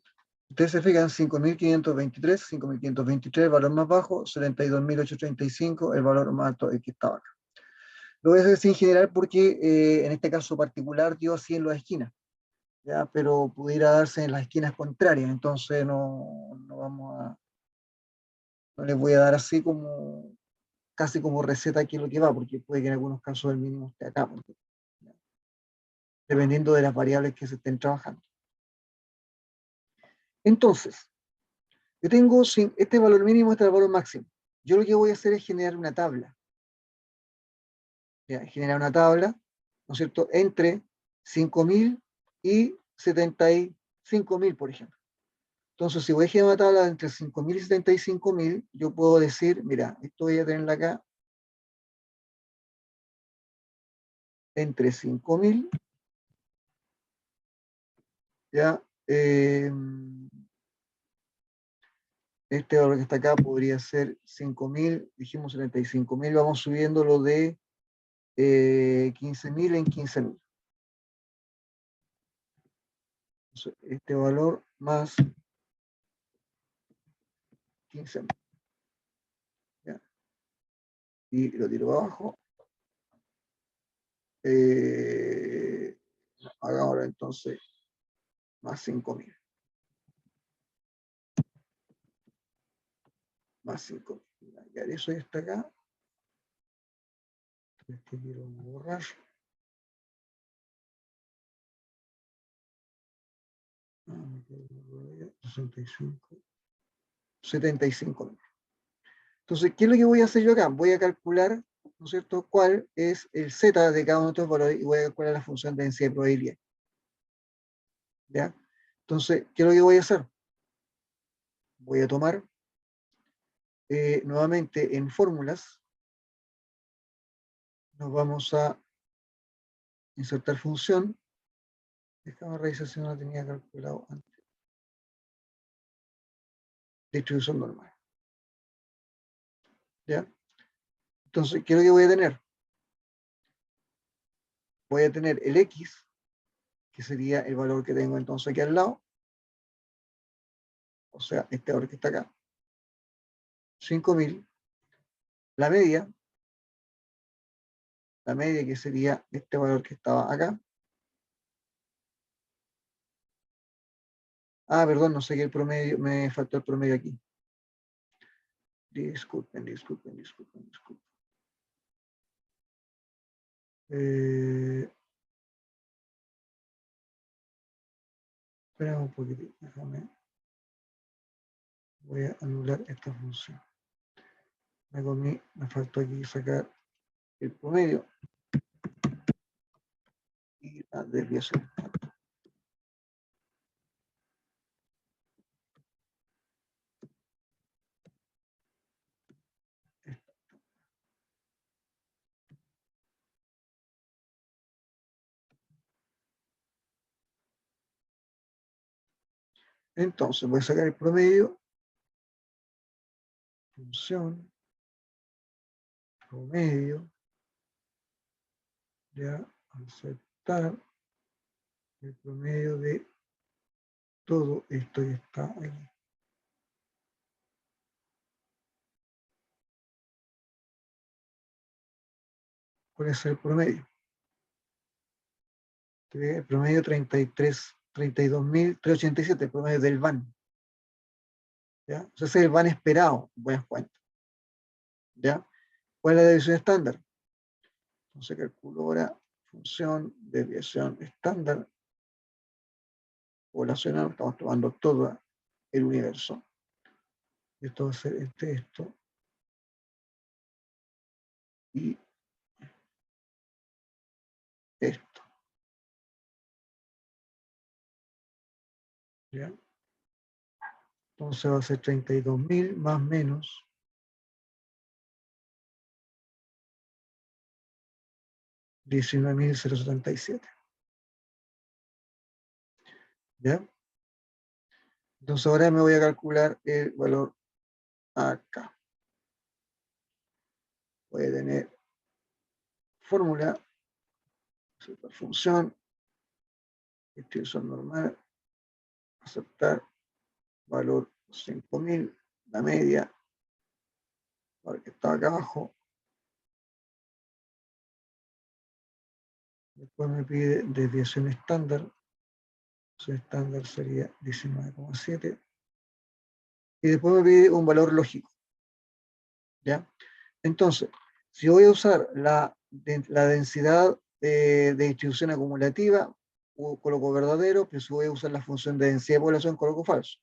Ustedes se fijan, 5.523, el valor más bajo, 72.835, el valor más alto, el que estaba acá. Lo voy a hacer sin general porque en este caso particular dio así en las esquinas, ¿ya? Pero pudiera darse en las esquinas contrarias, entonces no les voy a dar así como, casi como receta aquí lo que va, porque puede que en algunos casos el mínimo esté acá, dependiendo de las variables que se estén trabajando. Entonces, yo tengo este valor mínimo, este es el valor máximo. Yo lo que voy a hacer es generar una tabla. ¿Ya? Generar una tabla, ¿no es cierto?, entre 5.000 y 75.000, por ejemplo. Entonces, si voy a generar una tabla entre 5.000 y 75.000, yo puedo decir, mira, esto voy a tenerla acá entre 5.000, ya, este valor que está acá podría ser 5.000, dijimos 75.000, vamos subiendo lo de 15.000 en 15.000. Este valor más 15.000. Y lo tiro abajo. Haga ahora entonces más 5.000. Más 5.000. Ya eso ya está acá. Este quiero borrar. 65. 75.000. Entonces, ¿qué es lo que voy a hacer yo acá? Voy a calcular, ¿no es cierto?, cuál es el z de cada uno de estos valores y voy a calcular la función de densidad de probabilidad. ¿Ya? Entonces, ¿qué es lo que voy a hacer? Voy a tomar nuevamente en fórmulas, nos vamos a insertar función. Déjame revisar si no la tenía calculado antes. Distribución normal. ¿Ya? Entonces, ¿qué es lo que voy a tener? Voy a tener el x, que sería el valor que tengo entonces aquí al lado, o sea, este valor que está acá, 5.000, la media que sería este valor que estaba acá. Ah, perdón, no sé qué el promedio, me faltó el promedio aquí. Disculpen. Espera un poquitito, déjame. Voy a anular esta función. Me faltó aquí sacar el promedio y la desviación. Entonces voy a sacar el promedio, función, promedio, ya aceptar el promedio de todo esto que está aquí. ¿Cuál es el promedio? El promedio 32.387, el promedio del VAN. ¿Ya? O sea, ese es el VAN esperado, buenas cuentas. ¿Ya? ¿Cuál es la desviación estándar? Entonces calculo ahora función desviación estándar poblacional, estamos tomando todo el universo. Esto va a ser esto. Y esto. ¿Ya? Entonces va a ser 32.000 más menos 19.077. ¿Ya? Entonces ahora me voy a calcular el valor acá. Voy a tener fórmula, función, distribución normal, aceptar, valor 5.000, la media, valor que está acá abajo. Después me pide desviación estándar. Su estándar sería 19,7. Y después me pide un valor lógico. ¿Ya? Entonces, si voy a usar la densidad de distribución acumulativa, coloco verdadero, pero si voy a usar la función de densidad de población, coloco falso.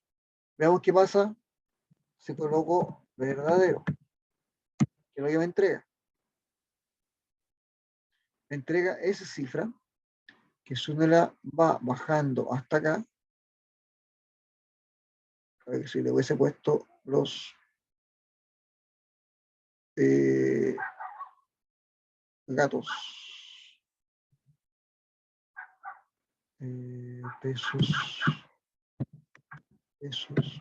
Veamos qué pasa si coloco verdadero. ¿Qué es lo que me entrega? Me entrega esa cifra, que si uno la va bajando hasta acá, A ver, si le hubiese puesto los gatos. Pesos, pesos,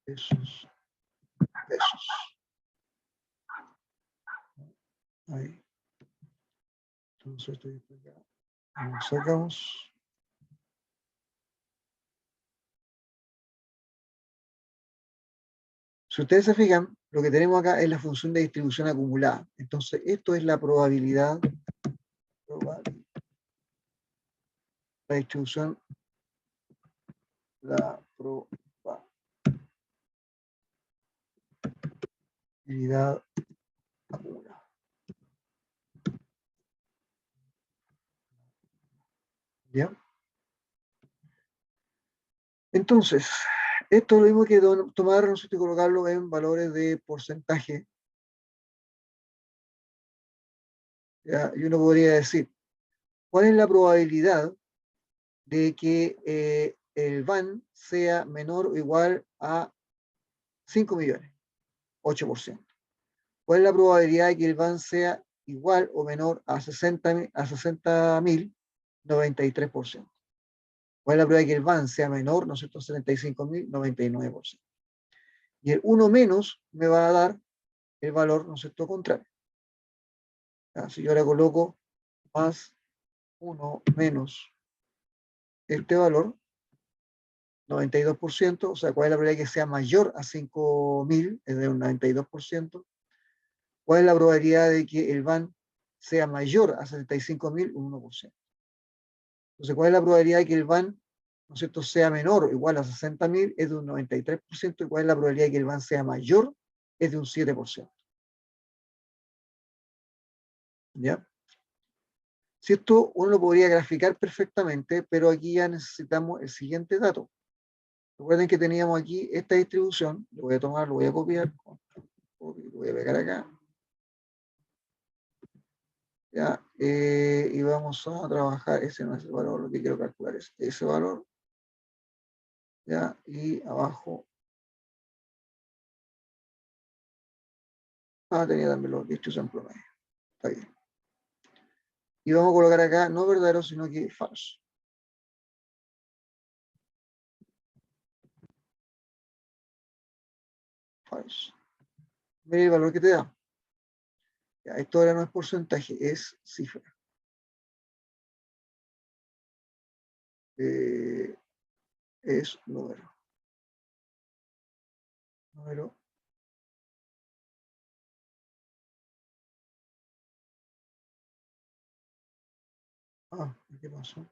pesos, pesos. Ahí. Entonces estoy acá. Nos sacamos. Si ustedes se fijan, lo que tenemos acá es la función de distribución acumulada. Entonces, esto es la probabilidad, la distribución, la probabilidad acumulada. ¿Ya? Entonces, esto es lo mismo que tomar y colocarlo en valores de porcentaje. ¿Ya? Y uno podría decir, ¿cuál es la probabilidad de que el VAN sea menor o igual a 5 millones? 8%. ¿Cuál es la probabilidad de que el VAN sea igual o menor a 60.000? 93%. ¿Cuál es la probabilidad de que el VAN sea menor, ¿no es cierto?, 75.000, 99%. Y el 1 menos me va a dar el valor, ¿no es cierto?, contrario. Si yo ahora coloco más 1 menos este valor, 92%, o sea, ¿cuál es la probabilidad de que sea mayor a 5.000? Es de un 92%. ¿Cuál es la probabilidad de que el VAN sea mayor a 75.000? Un 1%. Entonces, ¿cuál es la probabilidad de que el VAN, ¿no es cierto?, sea menor o igual a 60.000? Es de un 93%. ¿Y cuál es la probabilidad de que el VAN sea mayor? Es de un 7%. ¿Ya? Si esto uno lo podría graficar perfectamente, pero aquí ya necesitamos el siguiente dato. Recuerden que teníamos aquí esta distribución, lo voy a tomar, lo voy a copiar, lo voy a pegar acá. ¿Ya? Y vamos a trabajar, ese no es el valor, lo que quiero calcular es ese valor. ¿Ya? Y abajo. Tenía también los distribución promedio. Está bien. Y vamos a colocar acá, no verdadero, sino que falso. Falso. Mira el valor que te da. Ya, esto ahora no es porcentaje, es cifra. Es número. Número. ¿Qué pasó?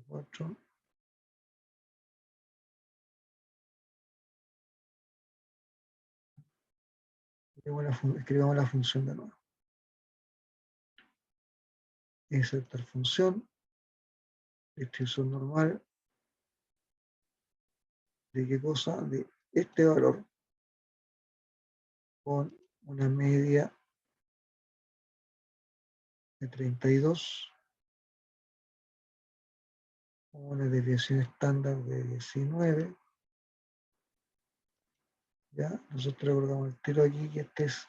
4. Escribamos la función de nuevo. Insertar función. Distribución normal. ¿De qué cosa? De este valor con una media de 32, una desviación estándar de 19. ¿Ya? Nosotros colocamos el tiro aquí, que este es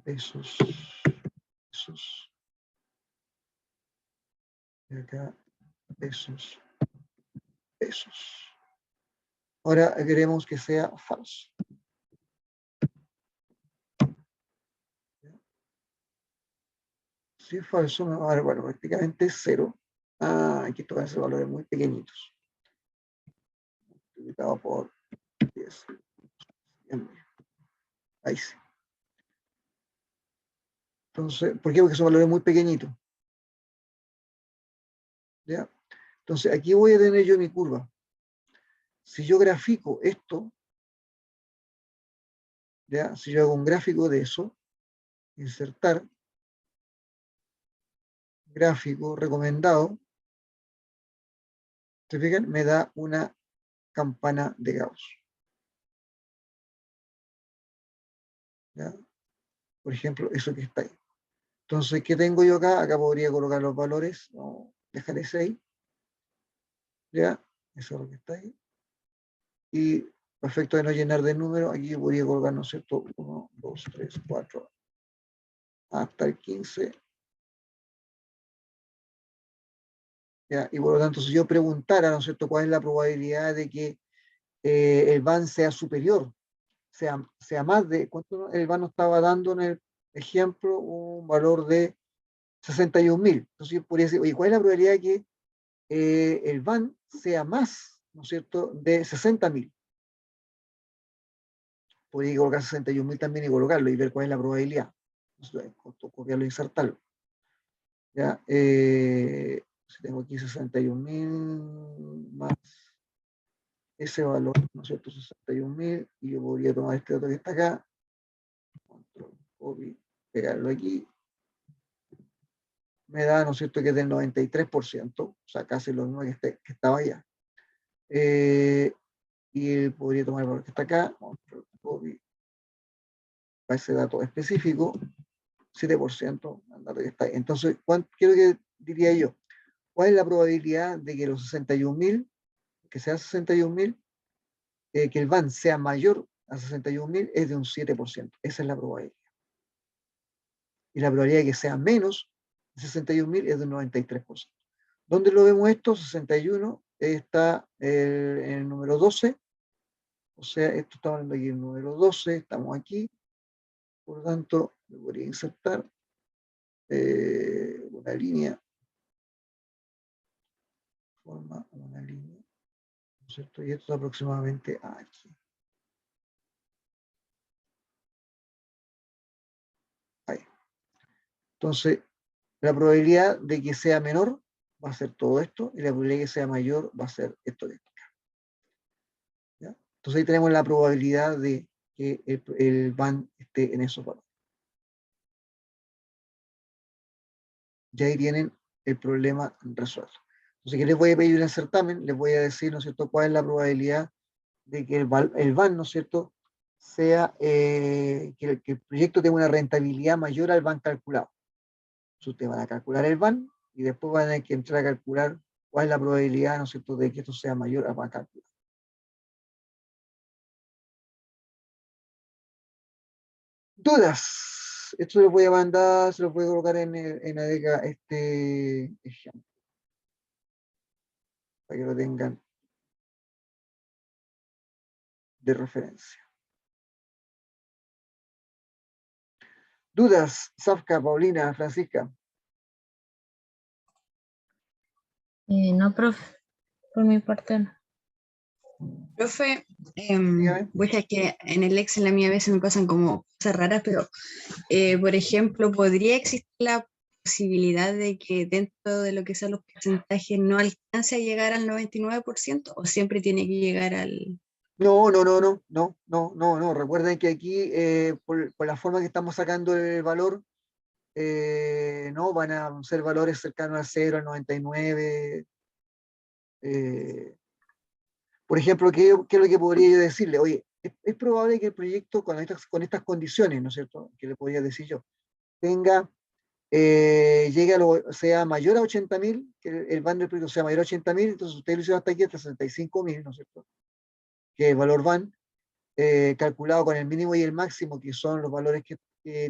pesos, pesos. Y acá, pesos, pesos. Ahora queremos que sea falso. Si es falso, me va a dar, bueno, prácticamente 0. Aquí tocan esos valores muy pequeñitos. Multiplicado por 10. Ahí sí. Entonces, ¿por qué? Porque son valores muy pequeñitos. ¿Ya? Entonces, aquí voy a tener yo mi curva. Si yo grafico esto, ¿ya? Si yo hago un gráfico de eso, insertar, gráfico recomendado, ¿se fijan? Me da una campana de Gauss. ¿Ya? Por ejemplo, eso que está ahí. Entonces, ¿qué tengo yo acá? Acá podría colocar los valores, no, dejar ese ahí, ¿ya? Eso es lo que está ahí. Y a efecto de no llenar de números, aquí yo podría colocar, ¿no es cierto? 1, 2, 3, 4, hasta el 15. ¿Ya? Y por lo tanto, si yo preguntara, ¿no es cierto?, cuál es la probabilidad de que el van sea superior, sea más de, ¿cuánto el van nos estaba dando en el ejemplo? Un valor de 61.000. Entonces yo podría decir, oye, ¿cuál es la probabilidad de que el van sea más, ¿no es cierto?, de 60.000. Podría colocar 61.000 también y colocarlo y ver cuál es la probabilidad. Entonces, copiarlo e insertarlo. ¿Ya? Si tengo aquí 61.000 más ese valor, ¿no es cierto? 61.000, y yo podría tomar este dato que está acá, control, copy, pegarlo aquí, me da, ¿no es cierto?, que es del 93%, o sea, casi lo mismo que estaba allá. Y podría tomar el valor que está acá, control, copy, para ese dato específico, 7%, el dato que está ahí. Entonces, quiero que diría yo, ¿cuál es la probabilidad de que los 61.000, que sea 61.000, que el van sea mayor a 61.000? Es de un 7%. Esa es la probabilidad. Y la probabilidad de que sea menos de 61.000 es de un 93%. ¿Dónde lo vemos esto? 61 está en el número 12. O sea, esto está hablando aquí el número 12. Estamos aquí. Por lo tanto, me podría insertar una línea. Forma una línea. ¿No es cierto? Y esto está aproximadamente aquí. Ahí. Entonces, la probabilidad de que sea menor va a ser todo esto, y la probabilidad de que sea mayor va a ser esto de acá. ¿Ya? Entonces ahí tenemos la probabilidad de que el van esté en esos valores. Ya ahí tienen el problema resuelto. Entonces, ¿qué les voy a pedir en el certamen? Les voy a decir, ¿no es cierto?, cuál es la probabilidad de que el van, ¿no es cierto?, sea, que el proyecto tenga una rentabilidad mayor al van calculado. Entonces, ustedes van a calcular el van y después van a tener que entrar a calcular cuál es la probabilidad, ¿no es cierto?, de que esto sea mayor al van calculado. Dudas. Esto lo voy a mandar, se lo voy a colocar en ADECA este ejemplo, para que lo tengan de referencia. Dudas, Safka, Paulina, Francisca. No, profe, por mi parte no. Profe, Dígame. es que en el Excel a mí a veces me pasan como cosas raras, pero por ejemplo, ¿podría existir la posibilidad de que dentro de lo que sean los porcentajes no alcance a llegar al 99% o siempre tiene que llegar al... No, no, no, no, no, no, no, no. Recuerden que aquí, por la forma que estamos sacando el valor, no van a ser valores cercanos al 0, al 99. Por ejemplo, ¿qué es lo que podría yo decirle? Oye, es probable que el proyecto con estas condiciones, ¿no es cierto?, que le podría decir yo, tenga, llegue sea mayor a 80.000, que el van del proyecto sea mayor a 80.000, entonces usted lo hicieron hasta aquí, hasta 65.000, ¿no es cierto?, que el valor van, calculado con el mínimo y el máximo, que son los valores que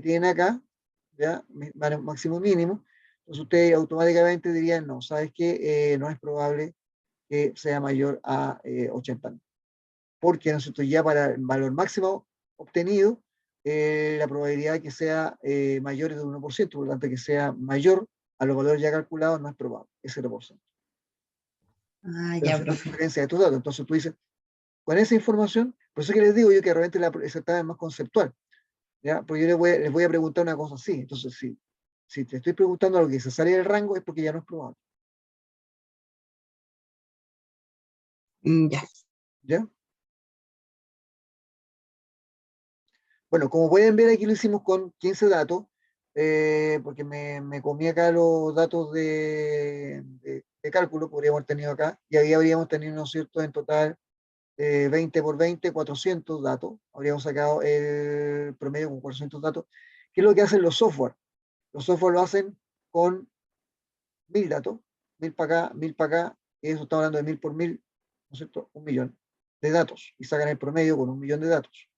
tienen acá, ¿ya? Máximo y mínimo. Entonces usted automáticamente diría, no, ¿sabes qué? No es probable que sea mayor a 80.000. Porque, ¿no es cierto?, ya para el valor máximo obtenido, la probabilidad de que sea mayor es de 1%, por lo tanto que sea mayor a los valores ya calculados no es probable, es 0%. Ah, Pero ya, es una profe. diferencia de tus datos. Entonces tú dices, con esa información, por eso que les digo yo que realmente el certamen es más conceptual, ¿ya? Porque yo les voy a preguntar una cosa así. Entonces, si te estoy preguntando algo que se sale del rango, es porque ya no es probable. Ya. ¿Ya? Bueno, como pueden ver, aquí lo hicimos con 15 datos, porque me comí acá los datos de cálculo, podríamos haber tenido acá, y ahí habríamos tenido, ¿no es cierto?, en total 20 por 20, 400 datos. Habríamos sacado el promedio con 400 datos. ¿Qué es lo que hacen los software? Los software lo hacen con 1000 datos, 1000 para acá, 1000 para acá, y eso estamos hablando de 1000 por 1000, ¿no es cierto? 1.000.000 de datos, y sacan el promedio con 1.000.000 de datos.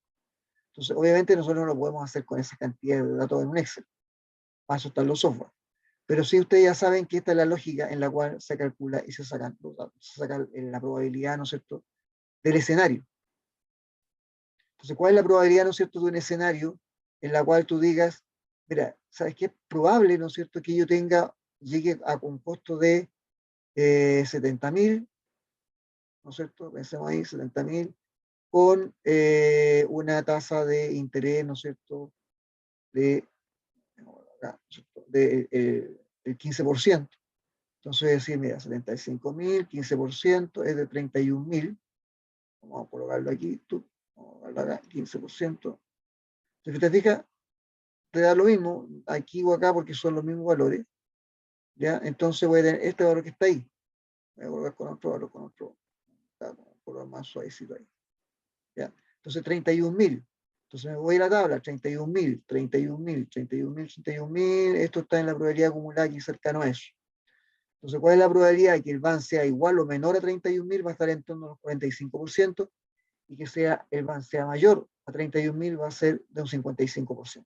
Entonces, obviamente nosotros no lo podemos hacer con esa cantidad de datos en un Excel, para eso están los software. Pero sí ustedes ya saben que esta es la lógica en la cual se calcula y se sacan los datos, se saca la probabilidad, ¿no es cierto?, del escenario. Entonces, ¿cuál es la probabilidad, ¿no es cierto?, de un escenario en la cual tú digas, mira, ¿sabes qué? Es probable, ¿no es cierto?, que yo llegue a un costo de 70.000, ¿no es cierto? Pensemos ahí, 70.000, con una tasa de interés, ¿no es cierto?, de, el 15%. Entonces, decir, mira, 75.000, 15% es de 31.000. Vamos a colocarlo aquí, vamos a colocarlo acá, 15%. Si te fijas, te da lo mismo aquí o acá porque son los mismos valores. ¿Ya? Entonces voy a tener este valor que está ahí. Voy a colocar con otro valor, con otro color más suavecito ahí. ¿Ya? Entonces 31.000. Entonces me voy a la tabla, 31.000, 31.000, 31.000, 31.000. Esto está en la probabilidad acumulada aquí cercano a eso. Entonces, ¿cuál es la probabilidad de que el BAN sea igual o menor a 31.000? Va a estar en torno al 45%, y que sea el BAN sea mayor a 31.000 va a ser de un 55%.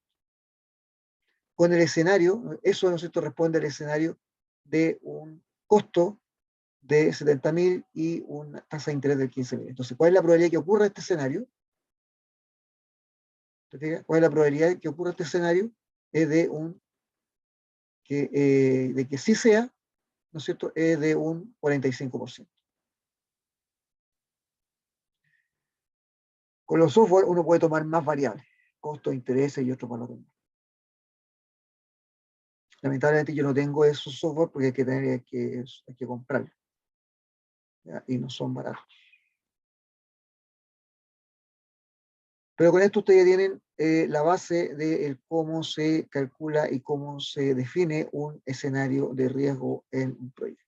Con el escenario, eso, ¿no es cierto?, responde al escenario de un costo de 70.000 y una tasa de interés del 15.000. Entonces, ¿cuál es la probabilidad de que ocurra este escenario? ¿Cuál es la probabilidad de que ocurra este escenario? Es de que sí sea, ¿no es cierto?, es de un 45%. Con los software uno puede tomar más variables, costos, intereses y otros valores. Lamentablemente yo no tengo esos software porque hay que comprarlos, ¿ya? Y no son baratos. Pero con esto ustedes ya tienen la base de cómo se calcula y cómo se define un escenario de riesgo en un proyecto.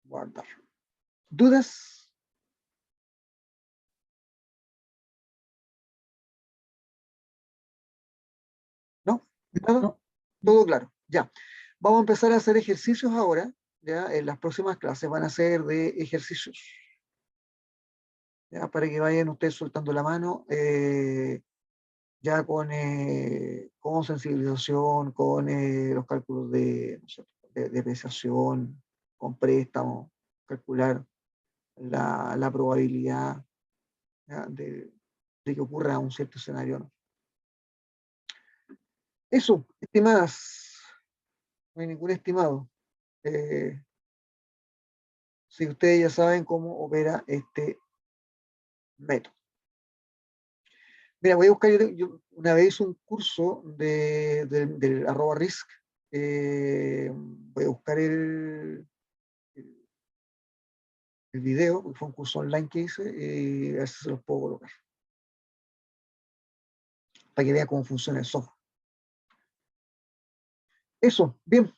Guardar. ¿Dudas? ¿No? ¿Nada? No. Todo claro. Ya. Vamos a empezar a hacer ejercicios ahora. Ya en las próximas clases van a ser de ejercicios. Ya, para que vayan ustedes soltando la mano, ya con sensibilización, con los cálculos de depreciación, con préstamo, calcular la probabilidad, ¿ya?, de que ocurra un cierto escenario, ¿no? Eso, estimadas, no hay ningún estimado. Si ustedes ya saben cómo opera este método. Mira, voy a buscar, yo una vez hice un curso del @risk. Voy a buscar el video, porque fue un curso online que hice, y a ver si se los puedo colocar, para que vean cómo funciona el software. Eso, bien.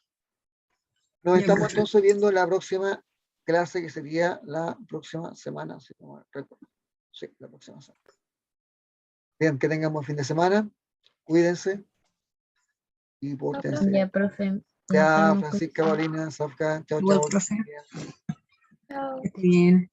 Nos Bien, estamos profe. entonces viendo la próxima clase, que sería la próxima semana, si no me recuerdo. Sí, la próxima semana. Bien, que tengan buen fin de semana, cuídense y pórtense bien. Ya, profe. Nos Ya, estamos Francisca, Paulina, Safka, chao, Igual, chao. profe. Chao. Que esté bien.